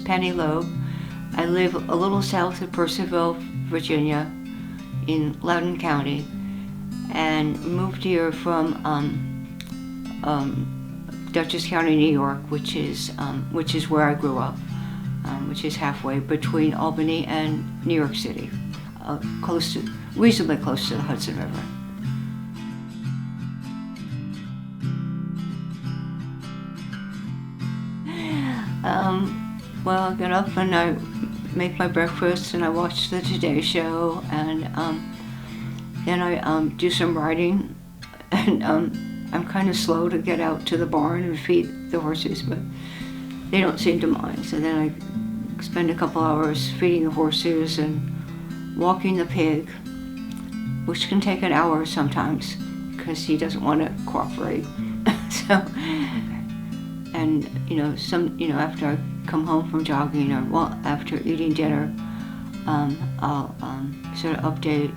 Pennylope. I live a little south of Purcellville, Virginia, in Loudoun County, and moved here from Dutchess County, New York, which is where I grew up, which is halfway between Albany and New York City, reasonably close to the Hudson River. Well, I get up and I make my breakfast and I watch the Today Show, and then I do some writing, and I'm kind of slow to get out to the barn and feed the horses, but they don't seem to mind. So then I spend a couple hours feeding the horses and walking the pig, which can take an hour sometimes because he doesn't want to cooperate. So, and after I come home from jogging, or after eating dinner, I'll sort of update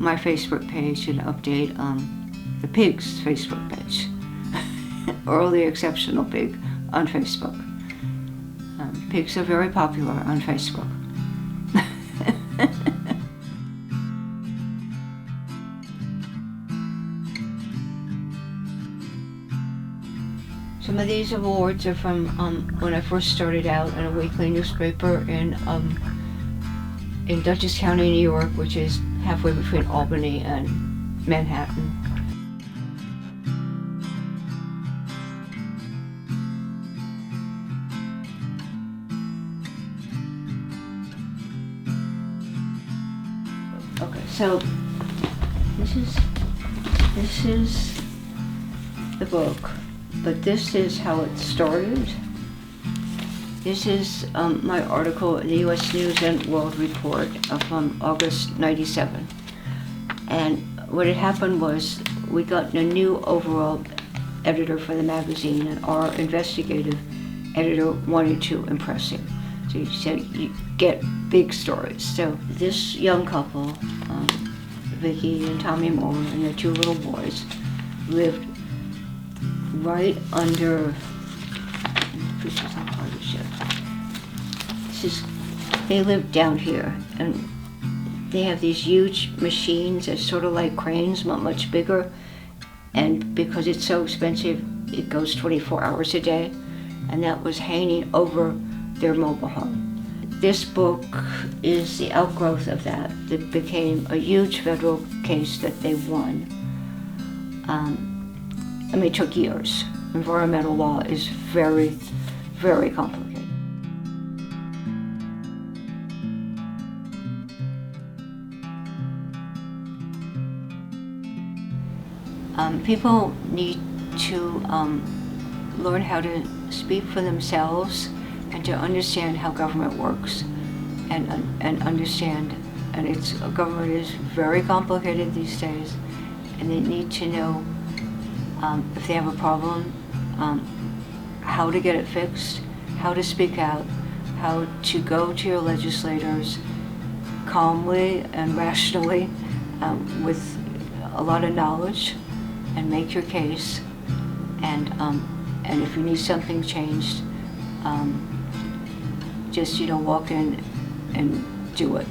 my Facebook page and update the pig's Facebook page, or the Exceptional Pig on Facebook. Pigs are very popular on Facebook. Some of these awards are from when I first started out in a weekly newspaper in Dutchess County, New York, which is halfway between Albany and Manhattan. Okay, so this is the book. But this is how it started. This is my article in the U.S. News and World Report from August '97. And what had happened was we got a new overall editor for the magazine, and our investigative editor wanted to impress him. So he said, you get big stories. So this young couple, Vicki and Tommy Moore and their two little boys, lived right under, they live down here, and they have these huge machines that's sort of like cranes, but much bigger, and because it's so expensive, it goes 24 hours a day, and that was hanging over their mobile home. This book is the outgrowth of that. It became a huge federal case that they won. It took years. Environmental law is very, very complicated. People need to learn how to speak for themselves and to understand how government works, and understand, and government is very complicated these days, and they need to know if they have a problem, how to get it fixed, how to speak out, how to go to your legislators calmly and rationally, with a lot of knowledge, and make your case. And if you need something changed, just walk in and do it.